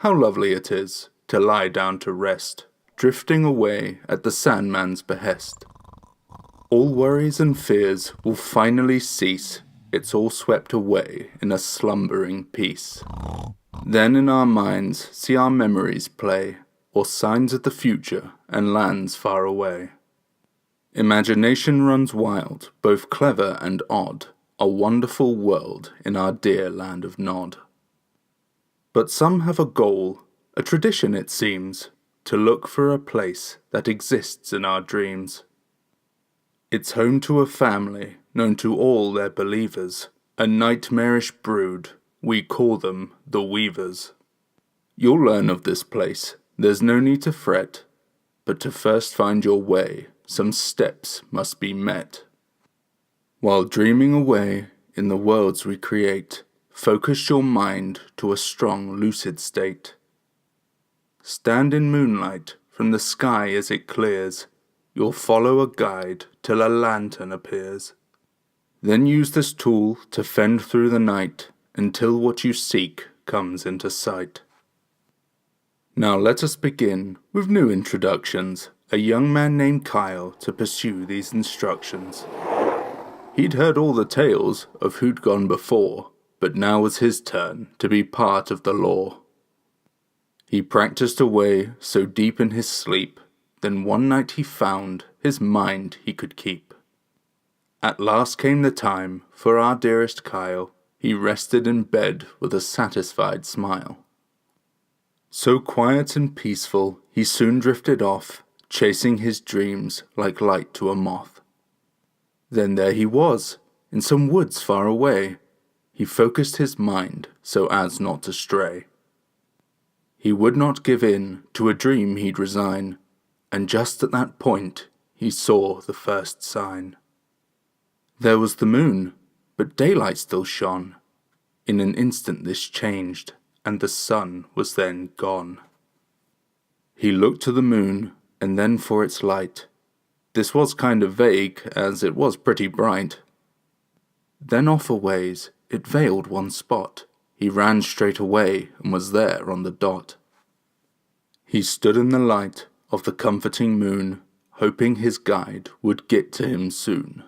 How lovely it is to lie down to rest, drifting away at the Sandman's behest. All worries and fears will finally cease, it's all swept away in a slumbering peace. Then in our minds see our memories play, or signs of the future and lands far away. Imagination runs wild, both clever and odd, a wonderful world in our dear land of Nod. But some have a goal, a tradition it seems, to look for a place that exists in our dreams. It's home to a family known to all their believers, a nightmarish brood, we call them the Weavers. You'll learn of this place, there's no need to fret, but to first find your way, some steps must be met. While dreaming away in the worlds we create, focus your mind to a strong lucid state. Stand in moonlight from the sky as it clears, you'll follow a guide till a lantern appears. Then use this tool to fend through the night until what you seek comes into sight. Now let us begin with new introductions, a young man named Kyle to pursue these instructions. He'd heard all the tales of who'd gone before, but now was his turn to be part of the law. He practiced away so deep in his sleep, then one night he found his mind he could keep. At last came the time for our dearest Kyle, he rested in bed with a satisfied smile. So quiet and peaceful he soon drifted off, chasing his dreams like light to a moth. Then there he was, in some woods far away. He focused his mind so as not to stray. He would not give in to a dream he'd resign, and just at that point he saw the first sign. There was the moon, but daylight still shone. In an instant this changed, and the sun was then gone. He looked to the moon, and then for its light. This was kind of vague, as it was pretty bright. Then off a ways, it veiled one spot. He ran straight away, and was there on the dot. He stood in the light of the comforting moon, hoping his guide would get to him soon.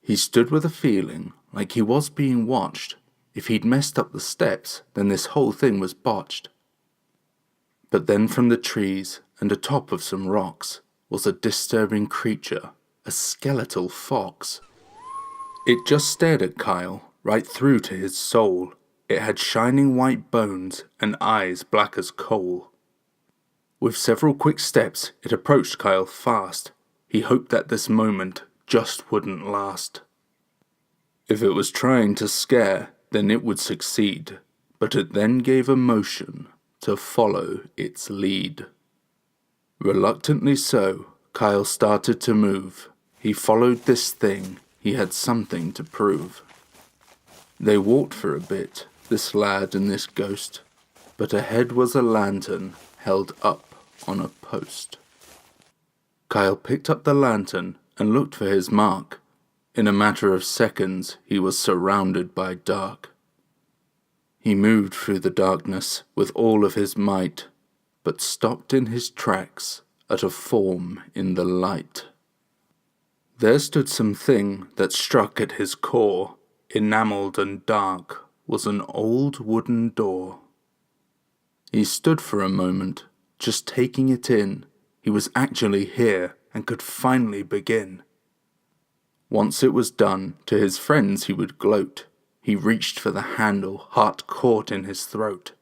He stood with a feeling like he was being watched. If he'd messed up the steps, then this whole thing was botched. But then from the trees and atop of some rocks was a disturbing creature, a skeletal fox. It just stared at Kyle, right through to his soul. It had shining white bones and eyes black as coal. With several quick steps, it approached Kyle fast. He hoped that this moment just wouldn't last. If it was trying to scare, then it would succeed, but it then gave a motion to follow its lead. Reluctantly so, Kyle started to move. He followed this thing, he had something to prove. They walked for a bit, this lad and this ghost, but ahead was a lantern held up on a post. Kyle picked up the lantern and looked for his mark. In a matter of seconds, he was surrounded by dark. He moved through the darkness with all of his might, but stopped in his tracks at a form in the light. There stood something that struck at his core. Enamelled and dark was an old wooden door. He stood for a moment, just taking it in. He was actually here and could finally begin. Once it was done, to his friends he would gloat. He reached for the handle, heart caught in his throat.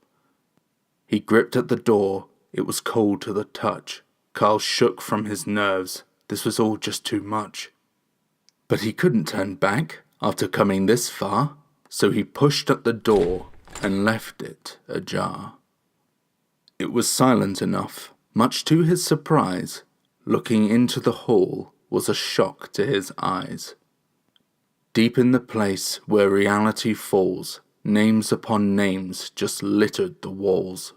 He gripped at the door, it was cold to the touch. Carl shook from his nerves, this was all just too much. But he couldn't turn back after coming this far, so he pushed at the door and left it ajar. It was silent enough, much to his surprise. Looking into the hall was a shock to his eyes. Deep in the place where reality falls, names upon names just littered the walls.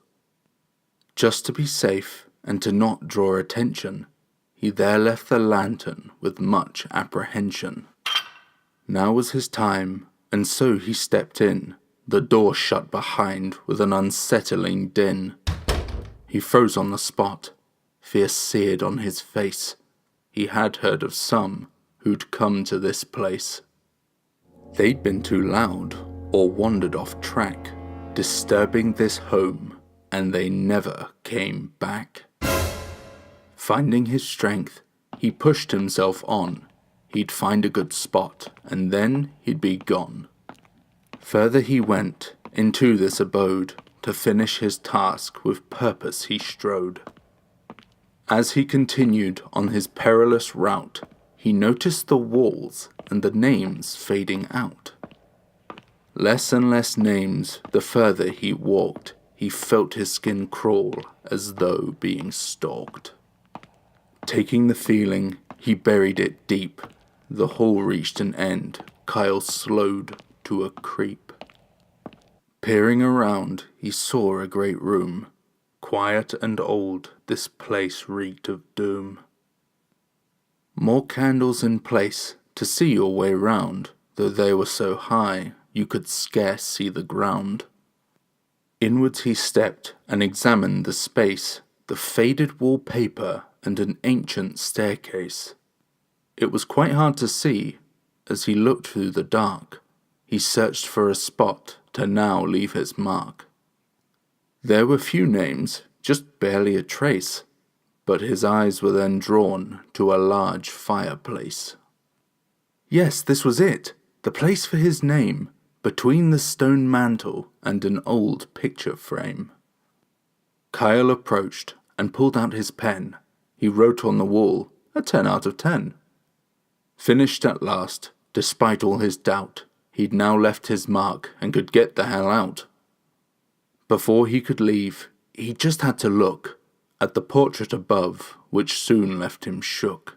Just to be safe and to not draw attention, he there left the lantern with much apprehension. Now was his time, and so he stepped in, The door shut behind with an unsettling din. He froze on the spot, fear seared on his face. He had heard of some who'd come to this place. They'd been too loud or wandered off track, disturbing this home, and they never came back. Finding his strength, he pushed himself on. He'd find a good spot, and then he'd be gone. Further he went into this abode, to finish his task with purpose he strode. As he continued on his perilous route, he noticed the walls and the names fading out. Less and less names the further he walked. He felt his skin crawl as though being stalked. Taking the feeling, he buried it deep. The hall reached an end. Kyle slowed to a creep. Peering around, he saw a great room. Quiet and old, this place reeked of doom. More candles in place to see your way round, though they were so high you could scarce see the ground. Inwards he stepped and examined the space, the faded wallpaper and an ancient staircase. It was quite hard to see as he looked through the dark. He searched for a spot to now leave his mark. There were few names, just barely a trace, but his eyes were then drawn to a large fireplace. Yes, this was it, the place for his name, between the stone mantle and an old picture frame. Kyle approached and pulled out his pen. He wrote on the wall, a 10 out of 10. Finished at last, despite all his doubt, he'd now left his mark and could get the hell out. Before he could leave, he just had to look at the portrait above, which soon left him shook.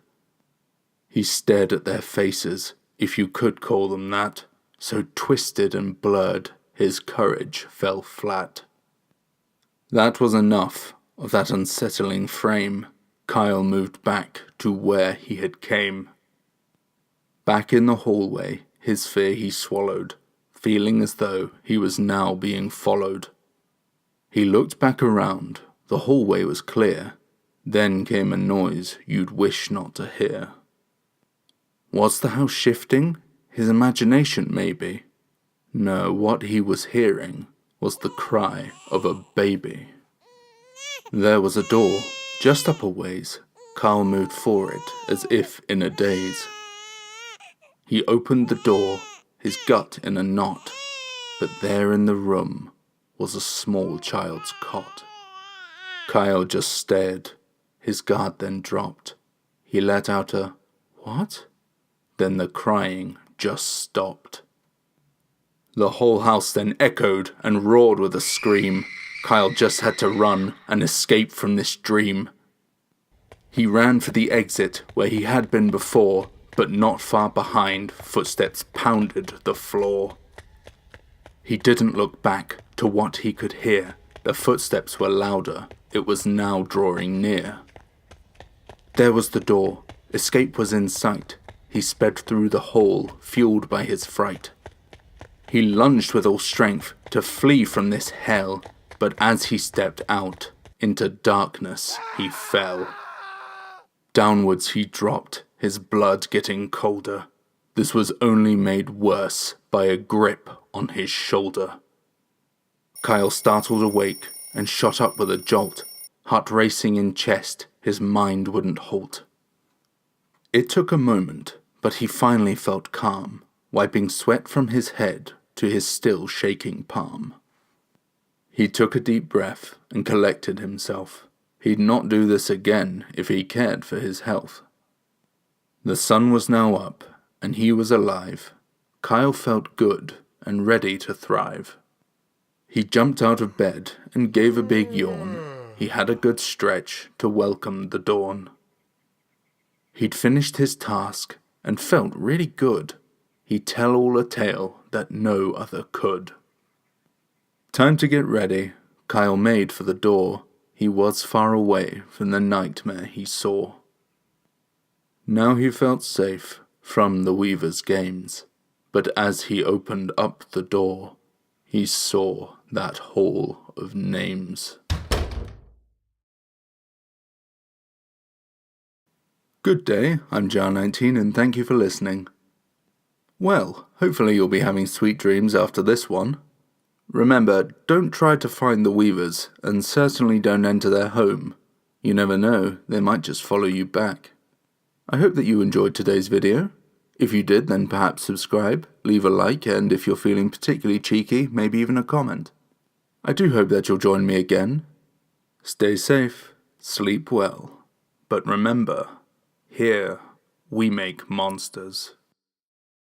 He stared at their faces, if you could call them that, so twisted and blurred, his courage fell flat. That was enough of that unsettling frame. Kyle moved back to where he had came. Back in the hallway, his fear he swallowed, feeling as though he was now being followed. He looked back around, the hallway was clear. Then came a noise you'd wish not to hear. Was the house shifting? His imagination, maybe? No, what he was hearing was the cry of a baby. There was a door, just up a ways. Kyle moved for it, as if in a daze. He opened the door, his gut in a knot, but there in the room was a small child's cot. Kyle just stared. His guard then dropped. He let out a, "What?" Then the crying just stopped. The whole house then echoed and roared with a scream. Kyle just had to run and escape from this dream. He ran for the exit where he had been before, but not far behind, footsteps pounded the floor. He didn't look back to what he could hear. The footsteps were louder. It was now drawing near. There was the door. Escape was in sight. He sped through the hall, fueled by his fright. He lunged with all strength to flee from this hell, but as he stepped out into darkness, he fell. Downwards he dropped, his blood getting colder. This was only made worse by a grip on his shoulder. Kyle startled awake and shot up with a jolt, heart racing in chest, his mind wouldn't halt. It took a moment, but he finally felt calm, wiping sweat from his head to his still shaking palm. He took a deep breath and collected himself. He'd not do this again if he cared for his health. The sun was now up, and he was alive. Kyle felt good and ready to thrive. He jumped out of bed and gave a big yawn. He had a good stretch to welcome the dawn. He'd finished his task and felt really good. He'd tell all a tale that no other could. Time to get ready. Kyle made for the door. He was far away from the nightmare he saw. Now he felt safe from the Weaver's games, but as he opened up the door, he saw that hall of names. Good day, I'm Jar19 and thank you for listening. Well, hopefully you'll be having sweet dreams after this one. Remember, don't try to find the Weavers, and certainly don't enter their home. You never know, they might just follow you back. I hope that you enjoyed today's video. If you did, then perhaps subscribe, leave a like, and if you're feeling particularly cheeky, maybe even a comment. I do hope that you'll join me again. Stay safe, sleep well, but remember, here we make monsters.